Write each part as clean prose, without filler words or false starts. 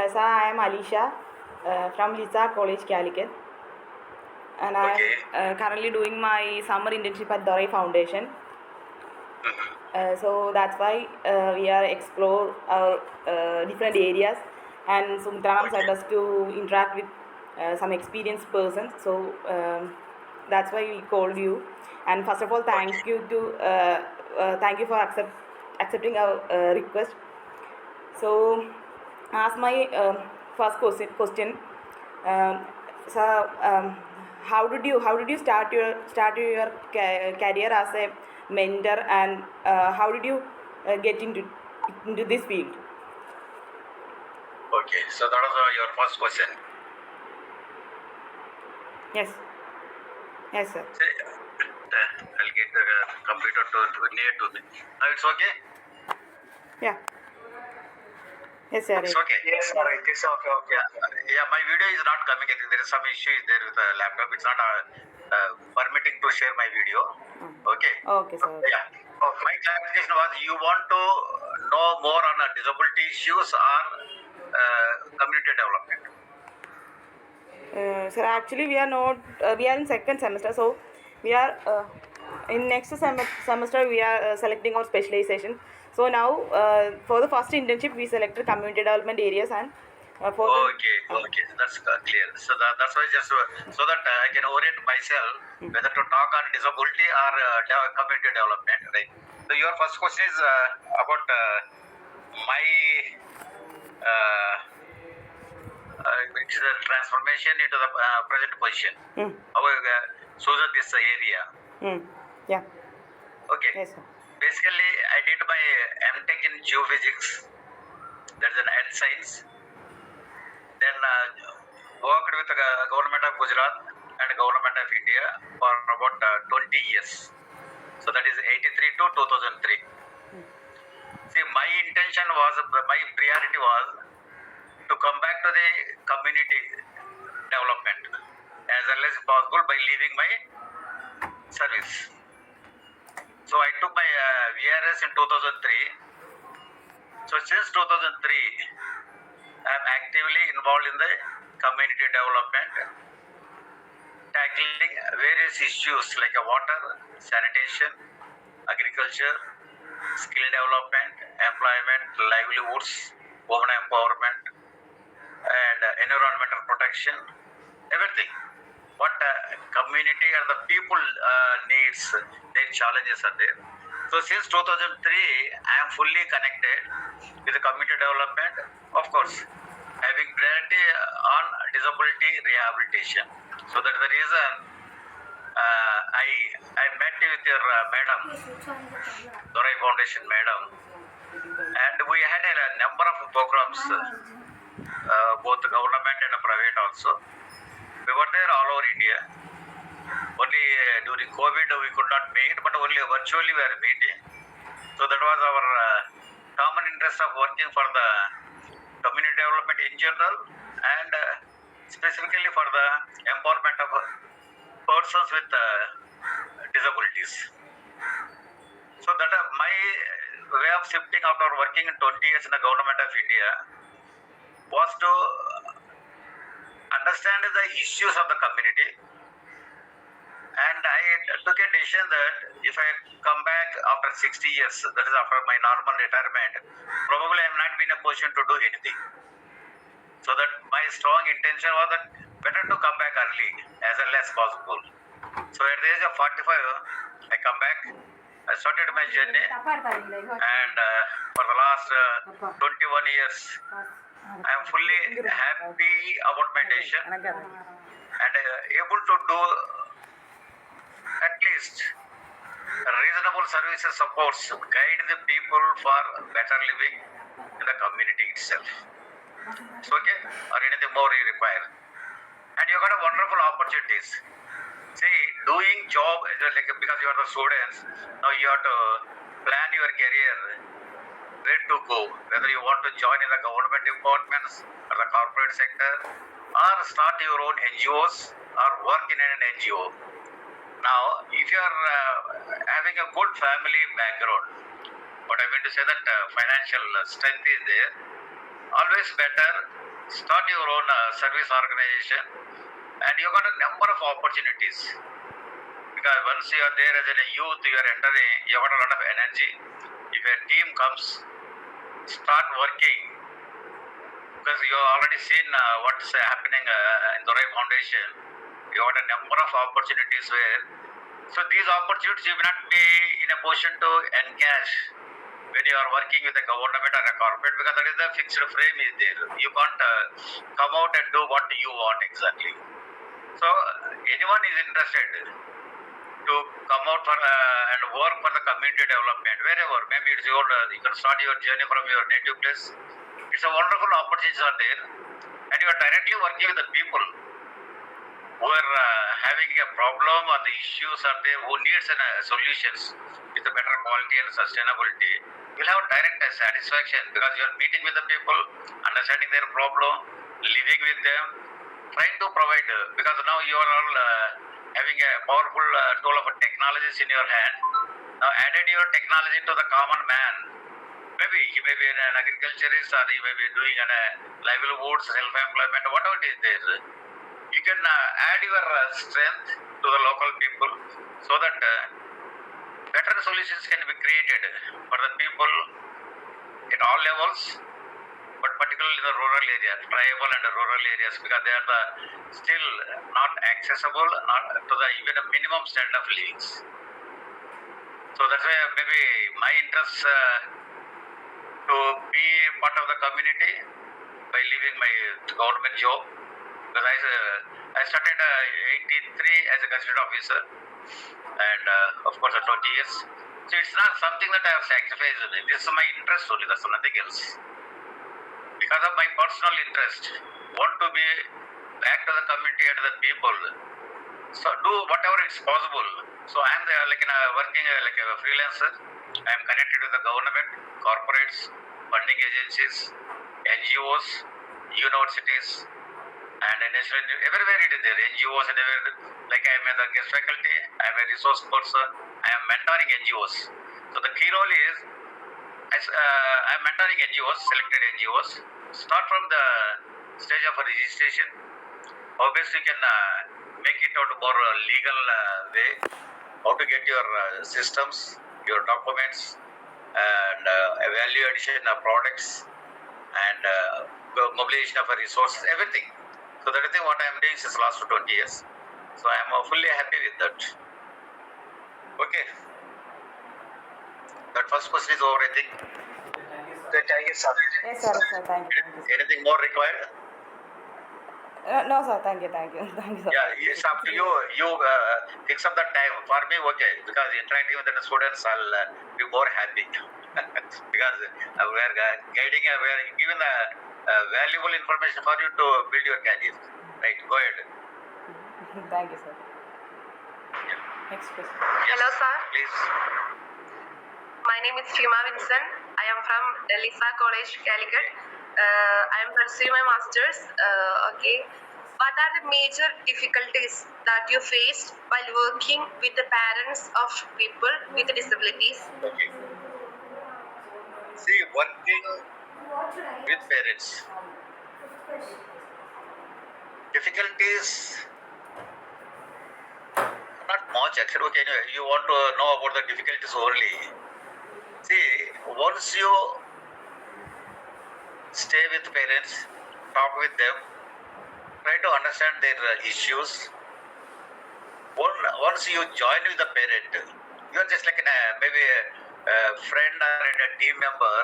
So I am Alisha from Lisa College, Calicut, and I am currently doing my summer internship at Dorai Foundation. So that's why we are explore our different areas, and Sumitra said us to interact with some experienced persons. So that's why we called you. And first of all, thank you for accepting our request. So, ask my first question. Um, so, how did you start your career as a mentor, and how did you get into this field? Okay, so that was your first question. Yes. Yes, sir. I'll get the computer to near to me. Now it's okay? Yeah. Yes, sir. It's okay. Yes, sir. It is okay. Yeah, my video is not coming. I think there is some issue there with the laptop. It's not permitting to share my video. Okay. Okay, sir. Yeah. My clarification was you want to know more on disability issues or community development. Sir, actually we are not. We are in second semester, so we are in next semester we are selecting our specialization. So now for the first internship we selected community development areas, and for okay, that's clear. So that's why just so that I can orient myself whether to talk on disability or community development, right? So your first question is about my which is a transformation into the present position. How I chosen this area. Yeah. Okay. Yes, sir. Basically, I did my MTech in geophysics. That's an earth science. Then worked with the government of Gujarat and government of India for about 20 years. So that is 83 to 2003. See, my intention was, my priority was to come back to the community development as early as possible by leaving my service. So I took my VRS in 2003. So since 2003, I am actively involved in the community development, tackling various issues like water, sanitation, agriculture, skill development, employment, livelihoods, women empowerment, and environmental protection, everything. What community and the people needs, their challenges are there. So since 2003, I am fully connected with the community development, of course, having priority on disability rehabilitation. So that is the reason I met with your madam, Dorai Foundation madam, and we had a number of programs, both government and private also. We were there all over India. Only during COVID we could not meet, but only virtually we are meeting. So that was our common interest of working for the community development in general and specifically for the empowerment of persons with disabilities. So that my way of shifting after working in 20 years in the government of India was to understand the issues of the community, and I took a decision that if I come back after 60 years, that is after my normal retirement, probably I am not in a position to do anything. So that my strong intention was that better to come back early as early as possible. So at the age of 45, I come back. I started my journey, and for the last 21 years, I am fully happy about my decision and able to do at least reasonable services supports, guide the people for better living in the community itself. So, okay, or anything more you require. And you got a wonderful opportunities. See, doing job, like because you are the students, now you have to plan your career, where to go, whether you want to join in the government departments or the corporate sector, or start your own NGOs or work in an NGO. Now, if you are having a good family background, what I mean to say that financial strength is there, always better start your own service organization, and you got a number of opportunities. Because once you are there as a youth, you are entering, you got a lot of energy. If a team comes, start working, because you have already seen what's happening in the Rehab Foundation. You got a number of opportunities where, so these opportunities you will not be in a position to encash when you are working with a government or a corporate, because that is the fixed frame is there. You can't come out and do what you want exactly. So anyone is interested to come out for and work for the community development wherever, maybe it's your you can start your journey from your native place. It's a wonderful opportunities are there, and you are directly working with the people who are having a problem or the issues are there, who needs solutions with a better quality and sustainability. You'll have direct satisfaction, because you are meeting with the people, understanding their problem, living with them, trying to provide, because now you are all having a powerful tool of technologies in your hand. Now added your technology to the common man. Maybe he may be an agriculturist, or he may be doing livelihoods, self-employment, whatever it is there. You can add your strength to the local people, so that better solutions can be created for the people at all levels, but particularly in the rural areas, tribal and rural areas, because they are still not accessible, not to the even a minimum standard of living. So that's why maybe my interest to be part of the community by leaving my government job, because I started 83 as a gazetted officer, and of course 20 years. So it's not something that I have sacrificed. This is my interest only, that's nothing else. Because of my personal interest, want to be back to the community and the people. So do whatever is possible. So I am working like a freelancer. I am connected with the government, corporates, funding agencies, NGOs, universities, and national, everywhere it is there. NGOs and everywhere. Like I am a guest faculty, I am a resource person, I am mentoring NGOs. So the key role is I am mentoring NGOs, selected NGOs. Start from the stage of registration. How best you can make it out more legal way. How to get your systems, your documents, and value addition of products, and mobilization of resources, everything. So that is what I am doing since last 20 years. So I am fully happy with that. Okay. That first question is over, I think. Thank you, sir. Yes, sir. Thank you. Anything more required? No, sir. Thank you. Sir. Yeah, it's up to you. You fix up that time. For me, okay, because interacting with the students, I'll be more happy. Because we are guiding, we are giving the valuable information for you to build your career. Right, go ahead. Thank you, sir. Yeah. Next question. Yes, Hello, sir. please. My name is Fima. I am from Alisha College, Calicut. I am pursuing my master's. Okay. What are the major difficulties that you faced while working with the parents of people with disabilities? Okay. See, working with parents. Difficulties, not much actually. Okay, anyway, you want to know about the difficulties only. See, once you stay with parents, talk with them, try to understand their issues. Once you join with the parent, you are just like maybe a friend or a team member.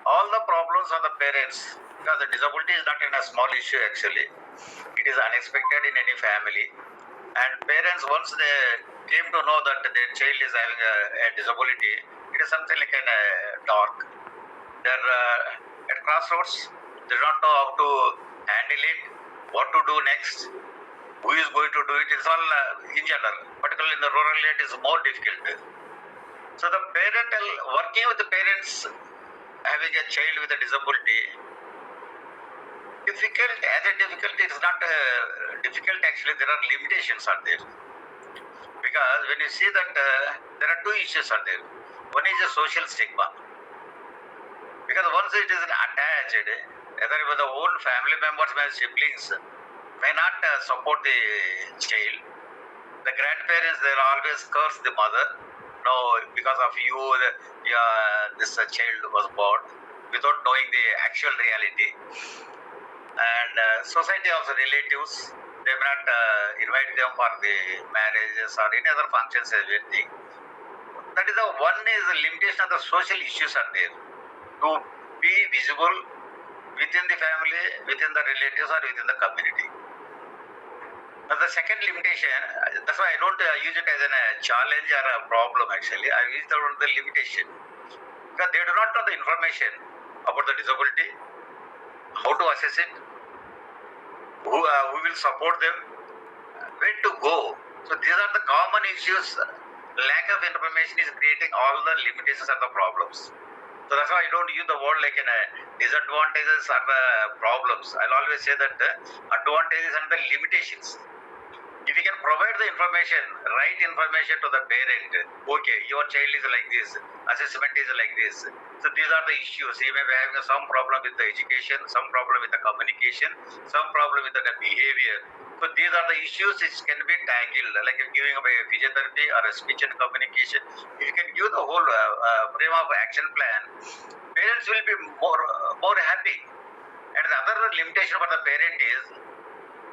All the problems of the parents, because the disability is not a small issue actually. It is unexpected in any family. And parents, once they came to know that their child is having a disability, it is something like a dark. They're at crossroads. They don't know how to handle it, what to do next, who is going to do it. It's all in general, particularly in the rural area, it is more difficult. So the working with the parents having a child with a disability, difficult, it's not difficult actually. There are limitations are there. Because when you see that there are two issues are there. One is a social stigma. Because once it is attached, either with the own family members, my siblings, may not support the child. The grandparents, they'll always curse the mother. No, because of you, this child was born, without knowing the actual reality. And society of the relatives, they may not invite them for the marriages or any other functions, everything. That is the one is the limitation of the social issues are there. To be visible within the family, within the relatives, or within the community. Now the second limitation, that's why I don't use it as a challenge or a problem actually. I use it as the limitation. Because they do not know the information about the disability, how to assess it, who will support them, where to go. So these are the common issues. Lack of information is creating all the limitations and the problems. So that's why I don't use the word like disadvantages or the problems. I'll always say that advantages and the limitations. If you can provide the information, right information to the parent, okay, your child is like this, assessment is like this. So these are the issues. He may be having some problem with the education, some problem with the communication, some problem with the behavior. So these are the issues which can be tackled, like giving a physiotherapy or a speech and communication. If you can give the whole frame of action plan, parents will be more happy. And the other limitation for the parent is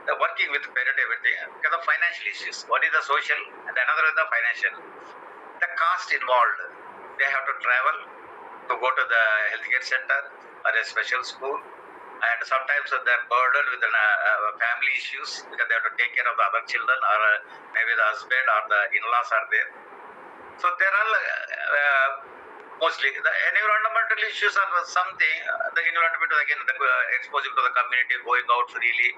working with parent everything because of financial issues. One is the social and another is the financial. The cost involved. They have to travel to go to the healthcare center or a special school, and sometimes they're burdened with family issues because they have to take care of the other children or maybe the husband or the in-laws are there. So there are mostly the environmental issues are something. The environment again, the exposure to the community, going out freely.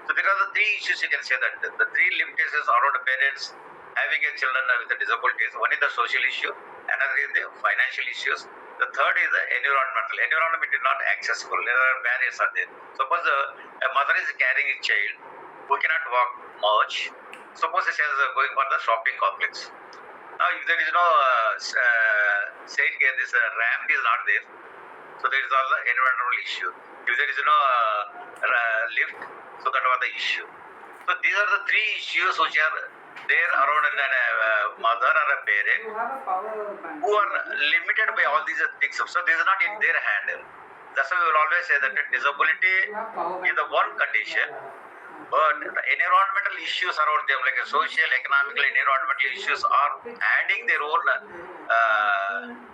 So there are the three issues you can say that the three limitations around the parents having a children with the disabilities. One is the social issue, another is the financial issues. The third is the environmental. Environment is not accessible. There are barriers are there. Suppose a mother is carrying a child who cannot walk much. Suppose she is going for the shopping complex. Now, if there is no saying this ramp is not there, so there is all the environmental issue. If there is no lift, so that was the issue. So these are the three issues which are there around a mother or a parent who are limited by all these things. So this is not in their hand. That's why we will always say that disability is the one condition. But the environmental issues around them, like social, economical, environmental issues, are adding their own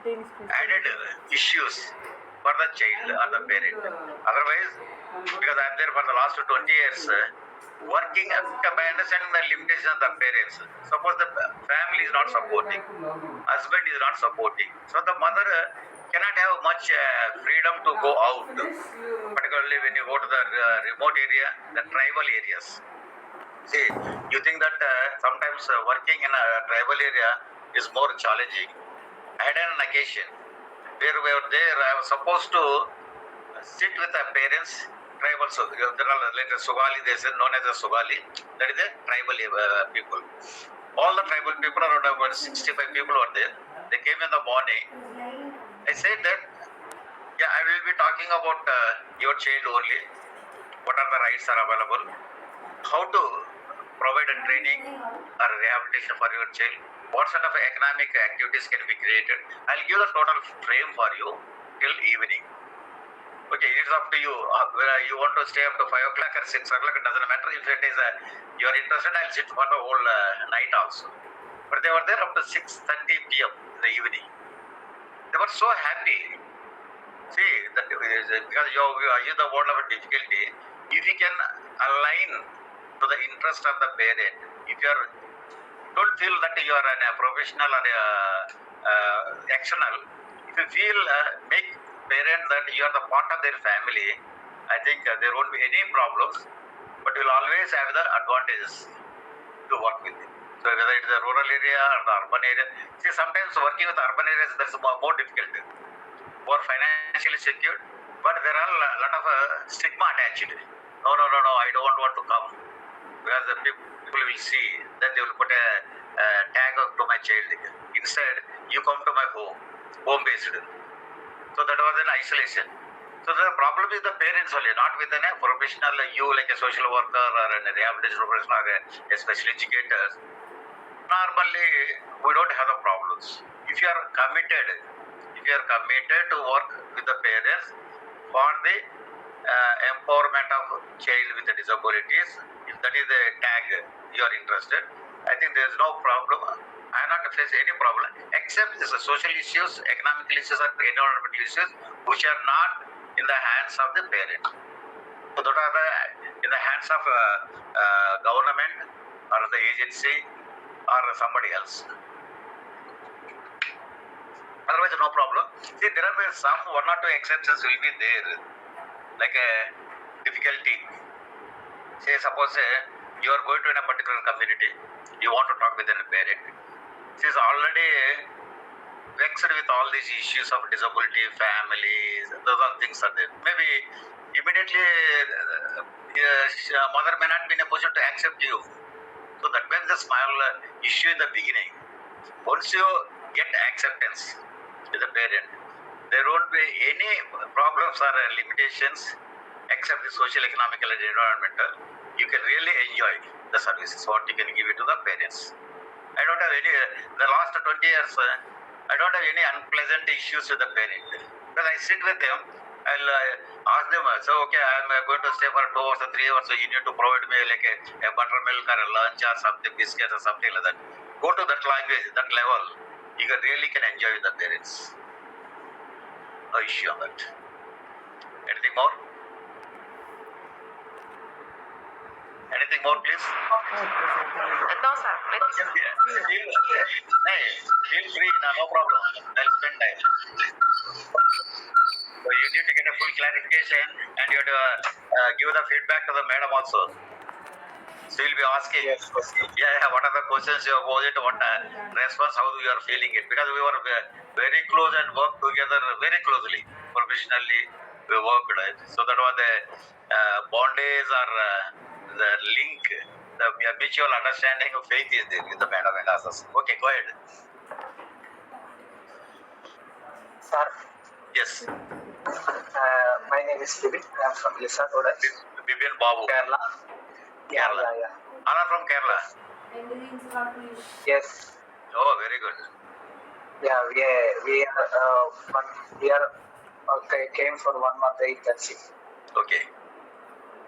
added issues for the child or the parent. Otherwise, because I'm there for the last 20 years, working by understanding the limitations of the parents. Suppose the family is not supporting, husband is not supporting, so the mother cannot have much freedom to go out, particularly when you go to the remote area, the tribal areas. See, you think that sometimes working in a tribal area is more challenging. I had an occasion where we were there, I was supposed to sit with the parents, tribal, there are like Sugali, they say, known as a Sugali, that is a tribal people. All the tribal people, around about 65 people were there. They came in the morning. I said that, yeah, I will be talking about your child only. What are the rights are available? How to provide a training or rehabilitation for your child? What sort of economic activities can be created? I'll give the total frame for you till evening. Okay, it's up to you. Whether you want to stay up to 5 o'clock or 6 o'clock, it doesn't matter. If it is you are interested, I'll sit for the whole night also. But they were there up to 6:30 p.m. in the evening. They were so happy. See, that because you use the word of difficulty. If you can align to the interest of the parent, if you are don't feel that you are a professional or external, if you feel make parents that you are the part of their family, I think there won't be any problems, but you will always have the advantages to work with it. So whether it is a rural area or the urban area, see sometimes working with urban areas there is more difficult, more financially secured, but there are a lot of stigma attached. No, I don't want to come, because the people will see, then they will put a tag to my child. Instead, you come to my home based. So that was an isolation. So the problem is the parents only, not with a professional, you like a social worker or a rehabilitation professional or a special educator. Normally, we don't have the problems. If you are committed to work with the parents for the empowerment of child with the disabilities, if that is the tag you are interested, I think there is no problem. I am not face any problem except the social issues, economical issues, or environmental issues which are not in the hands of the parent. So that are in the hands of government or the agency or somebody else. Otherwise, no problem. See, there are some one or two exceptions will be there, like a difficulty. Say, suppose you are going to in a particular community, you want to talk with a parent. She is already vexed with all these issues of disability, families, those all things are there. Maybe immediately mother may not be in a position to accept you. So that means the small issue in the beginning. Once you get acceptance with the parent, there won't be any problems or limitations except the social, economical, and environmental. You can really enjoy the services what you can give it to the parents. I don't have any, the last 20 years, I don't have any unpleasant issues with the parent. Because I sit with them, I'll ask them, so okay, I'm going to stay for 2 hours or 3 hours, so you need to provide me like a buttermilk or a lunch or something, biscuits or something like that. Go to that language, that level, you can really can enjoy with the parents. No issue on that. Anything more? Anything more, please? Okay, sir. Thank you. No, sir. Feel free, no problem. I'll spend time. So you need to get a full clarification and you have to give the feedback to the madam also. So you'll be asking, Yes. what are the questions you have posed, what response, how you are feeling it. Because we were very close and worked together very closely, professionally we worked. Right? So that was the bondage or the link, the mutual understanding of faith is there with the madam and us. Okay, go ahead. Sir, Yes, my name is Bibin. I am from Alisha, Bibin Babu. Kerala. Kerala. Yeah. Anna from Kerala. Yes. Oh, very good. Yeah, we are came for 1 month internship. Okay.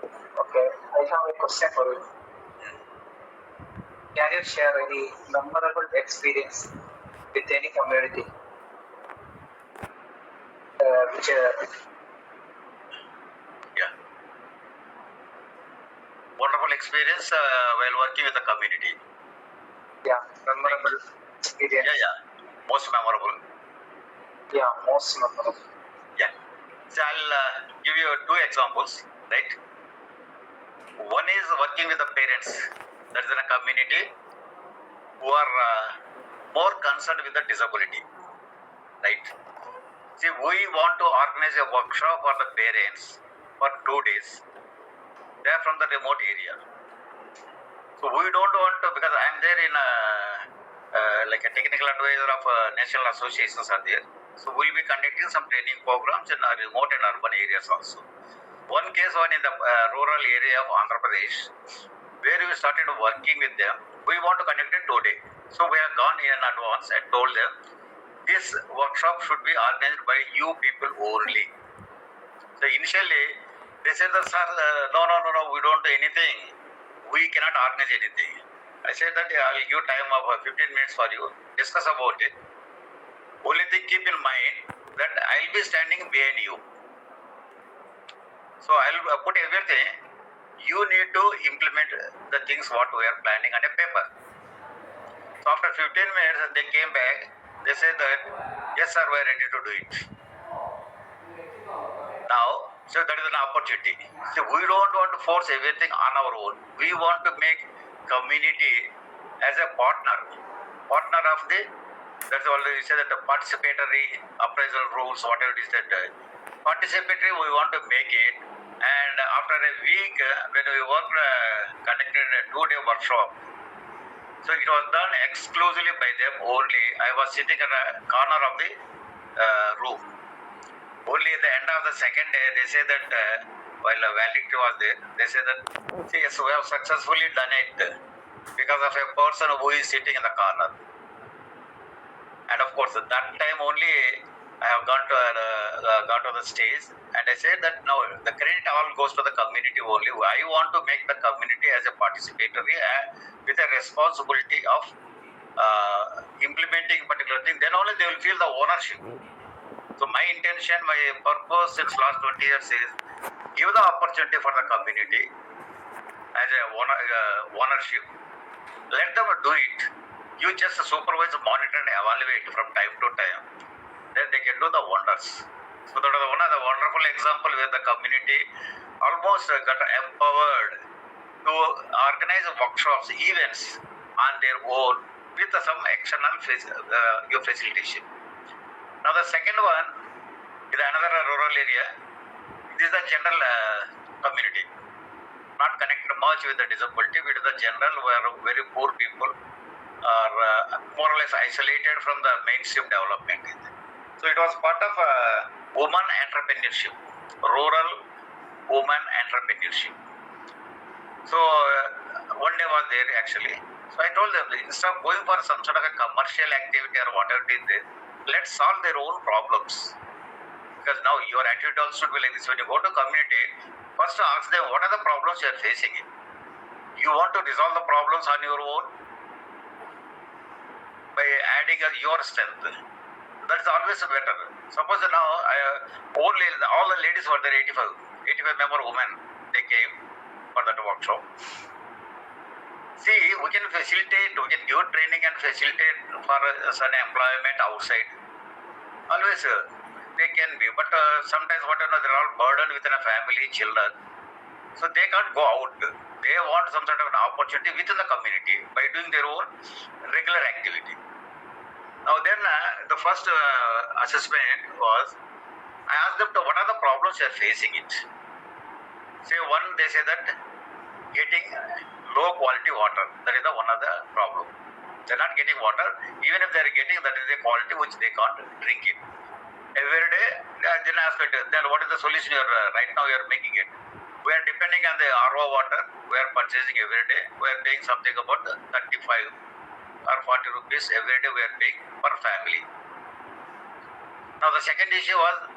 Okay, I have a question for you. Can you share any memorable experience with any community? Which Yeah. Wonderful experience while working with the community. memorable experience. Yeah. Most memorable. Yeah, most memorable. Yeah. So I'll give you 2 examples, right? One is working with the parents. That is in a community who are more concerned with the disability, right? See, we want to organize a workshop for the parents for 2 days. They are from the remote area. So we don't want to, because I am there in like a technical advisor of national associations are there. So we will be conducting some training programs in remote and urban areas also. One case one in the rural area of Andhra Pradesh, where we started working with them. We want to conduct it today. So we have gone in advance and told them, this workshop should be organized by you people only. So initially, they said that, sir, no, we don't do anything. We cannot organize anything. I said that I will give time of 15 minutes for you, discuss about it. Only thing keep in mind that I will be standing behind you. So I will put everything. You need to implement the things what we are planning on a paper. So after 15 minutes, they came back. They said that, yes, sir, we are ready to do it. Now, so that is an opportunity. So we don't want to force everything on our own. We want to make community as a partner of the, that's already said that the participatory appraisal rules, whatever it is that participatory, we want to make it. And after a week, when we conducted a 2-day workshop, so it was done exclusively by them only. I was sitting at a corner of the room. Only at the end of the second day, they say that while a validity was there, they say that, see, yes, we have successfully done it because of a person who is sitting in the corner. And of course, at that time only I have gone to the stage, and I said that no, the credit all goes to the community only. I want to make the community as a participatory with a responsibility of implementing particular thing. Then only they will feel the ownership. So my intention, my purpose since last 20 years is give the opportunity for the community as a ownership. Let them do it. You just supervise, monitor, and evaluate from time to time. Then they can do the wonders. So that is one of the wonderful example where the community almost got empowered to organize workshops, events on their own with some external facilitation. Now the second one is another rural area. This is the general community, not connected much with the disability, but the general where very poor people are more or less isolated from the mainstream development. So it was part of woman entrepreneurship, rural woman entrepreneurship. So one day was there actually. So I told them, instead of going for some sort of a commercial activity or whatever it is there, let's solve their own problems. Because now your attitude also should be like this. When you go to community, first ask them what are the problems you are facing. You want to resolve the problems on your own by adding your strength. That's always better. Suppose now all the ladies were there, 85 member women, they came for that workshop. See, we can facilitate, we can give training and facilitate for some employment outside. Always they can be, but sometimes they're all burdened with a family, children, so they can't go out. They want some sort of an opportunity within the community by doing their own regular activity. Now then, the first assessment was, I asked them what are the problems they are facing it. Say one, they say that getting low quality water, that is one of the problem. They are not getting water, even if they are getting, that is a quality which they can't drink it. Every day, then ask it, then what is the solution right now you are making it? We are depending on the RO water, we are purchasing every day, we are paying something about 35 or 40 rupees every day we are paying per family. Now the second issue was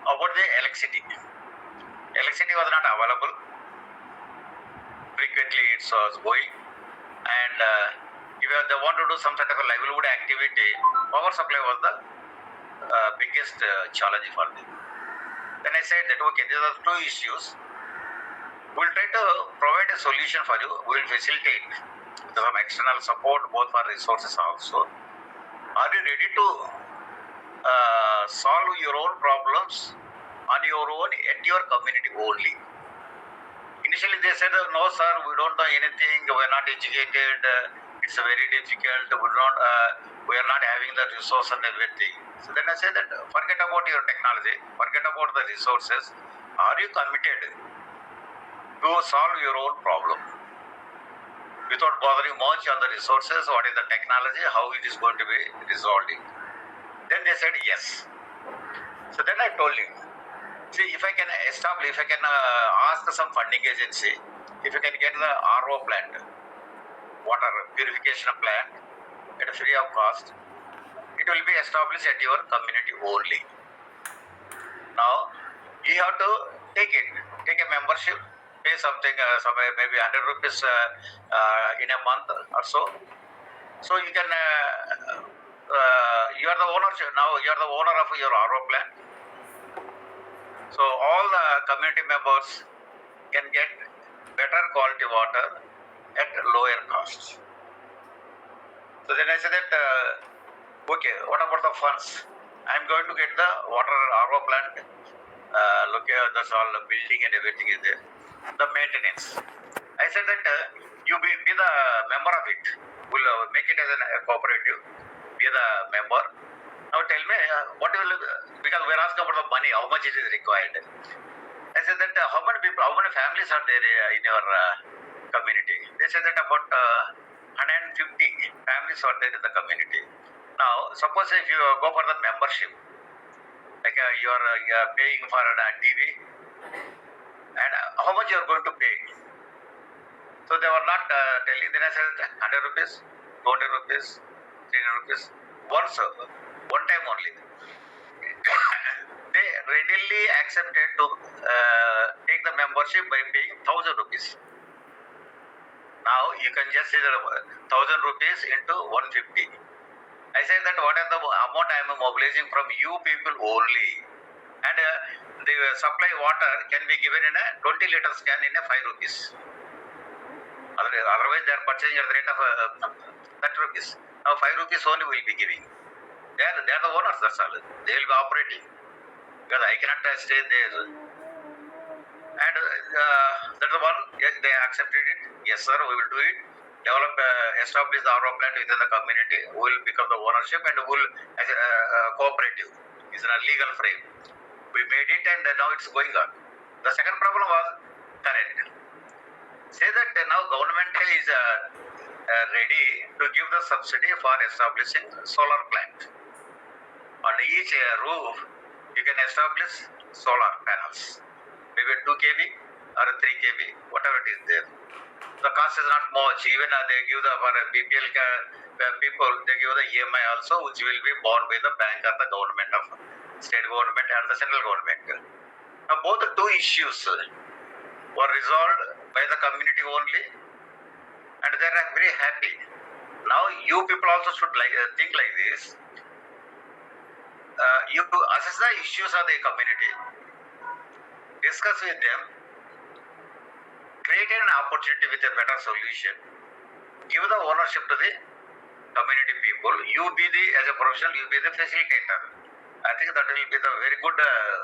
about the electricity. Electricity was not available. Frequently it was going, and if they want to do some sort of a livelihood activity, power supply was the biggest challenge for them. Then I said that okay, these are two issues. We'll try to provide a solution for you. We'll facilitate with some external support, both for resources also. Are you ready to solve your own problems on your own at your community only? Initially they said, no sir, we don't know anything, we are not educated, it's very difficult, we are not having the resource and everything. So then I said that forget about your technology, forget about the resources. Are you committed to solve your own problem without bothering much on the resources, what is the technology, how it is going to be resolved? Then they said yes. So then I told him, see, if I can establish, if I can ask some funding agency, if you can get the RO plant, water purification plant at free of cost, it will be established at your community only. Now, you have to take a membership, pay something, somewhere maybe 100 rupees in a month or so. So you can, you are the owner now, you are the owner of your RO plant. So all the community members can get better quality water at lower cost. So then I said that, okay, what about the funds? I'm going to get the water RO plant. Look here, that's all the building and everything is there. The maintenance. I said that you be the member of it. We'll make it as a cooperative. Be the member. Now tell me what will, because we're asking about the money, how much it is required. I said that how many families are there in your community? They said that about 150 families are there in the community. Now suppose if you go for the membership, like you are paying for a TV, and how much you are going to pay. So they were not telling. Then I said 100 rupees, 200 rupees, 300 rupees. One time only. They readily accepted to take the membership by paying 1,000 rupees. Now you can just see the 1,000 rupees into 150. I said that what is the amount I am mobilizing from you people only, and the supply water can be given in a 20 liters can in a 5 rupees. Otherwise they are purchasing at the rate of 30 rupees. Now 5 rupees only will be giving. They are the owners, that's all. They will be operating. Because I cannot stay there. And that's the one, yes, they accepted it. Yes sir, we will do it. Develop, establish the RO plant within the community. We will become the ownership and we will as a cooperative. It's in a legal frame. We made it and now it's going on. The second problem was current. Say that now government is ready to give the subsidy for establishing solar plant. On each roof, you can establish solar panels. Maybe 2 kV or 3 kV, whatever it is there. The cost is not much. Even they give the for BPL people, they give the EMI also, which will be borne by the bank or the government of state government and the central government. Now both the two issues were resolved by the community only, and they are very happy. Now you people also should think like this. You assess the issues of the community, discuss with them, create an opportunity with a better solution, give the ownership to the community people. You be the, as a professional, you be the facilitator. I think that will be the very good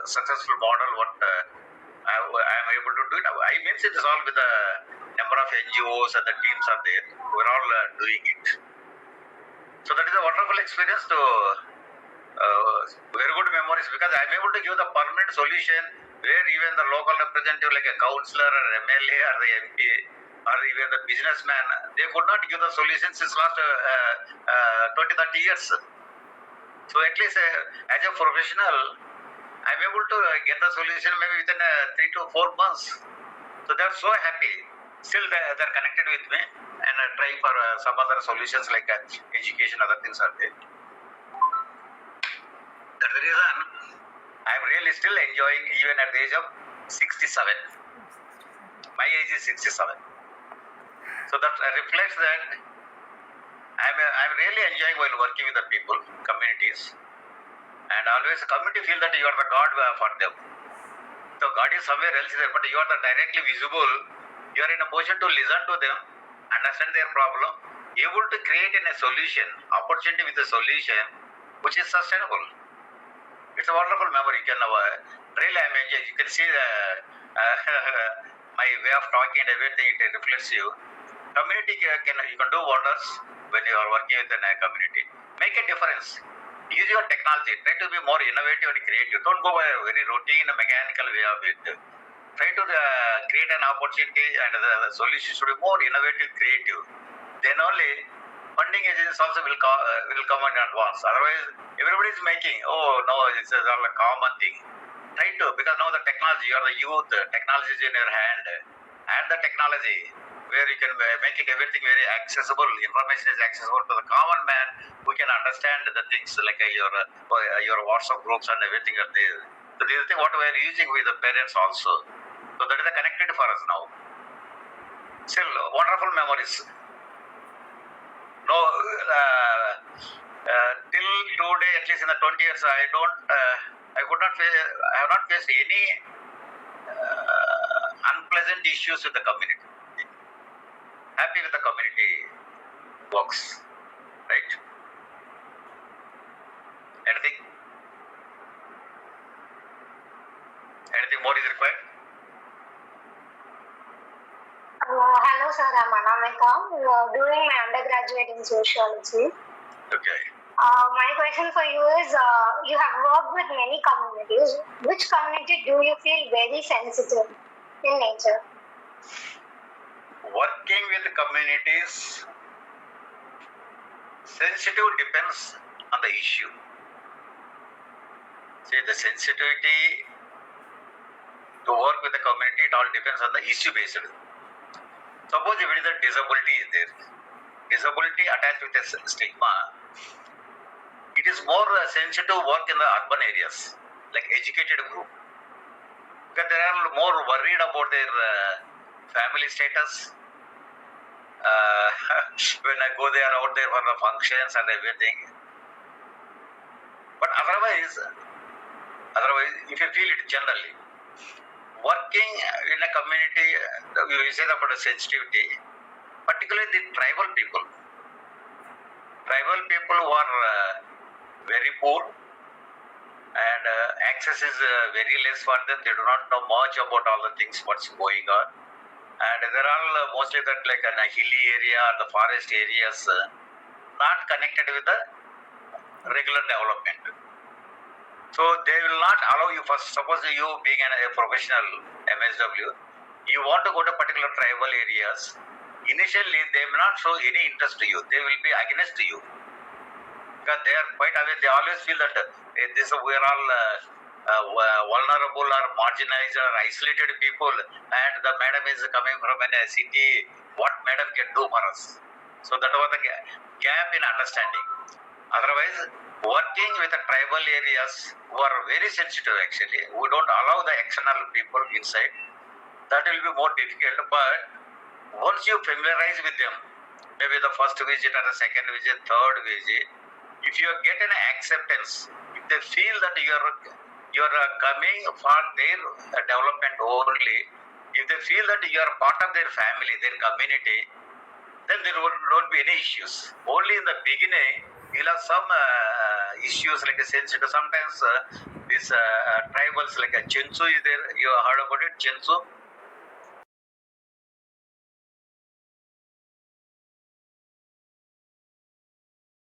successful model what I am able to do it. I mean it is all with the number of NGOs and the teams are there. We are all doing it. So that is a wonderful experience to very good memories, because I am able to give the permanent solution where even the local representative like a councillor or MLA or the MP or even the businessman, they could not give the solution since last 20-30 years. So at least as a professional, I am able to get the solution maybe within 3 to 4 months. So they are so happy. Still they are connected with me and trying for some other solutions like education, other things are there. That's the reason I am really still enjoying even at the age of 67. My age is 67. So that reflects that I'm really enjoying while working with the people, communities, and always the community feel that you are the God for them. So God is somewhere else there, but you are the directly visible. You are in a position to listen to them, understand their problem, able to create a solution, opportunity with a solution which is sustainable. It's a wonderful memory. You can really I'm enjoying. You can see my way of talking and everything. It reflects you. Community you can do wonders when you are working with a community. Make a difference. Use your technology. Try to be more innovative and creative. Don't go by a very routine, mechanical way of it. Try to create an opportunity, and the solution should be more innovative, creative. Then only funding agencies also will come in advance. Otherwise, everybody is making, oh no, this is all a common thing. Try to, because now the technology, you are the youth, technology is in your hand. Add the technology where you can make it everything very accessible. Information is accessible to the common man who can understand the things like your WhatsApp groups and everything are there. So this is the thing what we are using with the parents also. So that is connected for us now. Still wonderful memories. No, till today, at least in the 20 years, I have not faced any unpleasant issues with the community. Happy with the community works, right? Anything more is required? Hello sir, I'm Anamika, doing my undergraduate in sociology. Okay. My question for you is, you have worked with many communities. Which community do you feel very sensitive in nature? Working with communities, sensitive depends on the issue. See, the sensitivity to work with the community, it all depends on the issue based. Suppose if it is a disability is there, disability attached with a stigma, it is more sensitive work in the urban areas, like educated group. Because they are more worried about their family status. When I go, they are out there for the functions and everything. But otherwise, if you feel it generally, working in a community, we say about the sensitivity, particularly the tribal people who are very poor and access is very less for them. They do not know much about all the things what's going on, and they're all mostly that like in a hilly area or the forest areas, not connected with the regular development. So they will not allow you. First, suppose you being a professional MSW, you want to go to particular tribal areas. Initially, they may not show any interest to you. They will be against you because they are quite aware. They always feel that we are all vulnerable or marginalized or isolated people, and the madam is coming from a city. What madam can do for us? So that was the gap in understanding. Otherwise, working with the tribal areas who are very sensitive actually, we don't allow the external people inside. That will be more difficult, but once you familiarize with them, maybe the first visit or the second visit, third visit, if you get an acceptance, if they feel that you are coming for their development only, if they feel that you are part of their family, their community, then there will not be any issues. Only in the beginning, you'll have some issues like a sensitive. Sometimes these tribals like a Chensu is there. You heard about it, Chensu?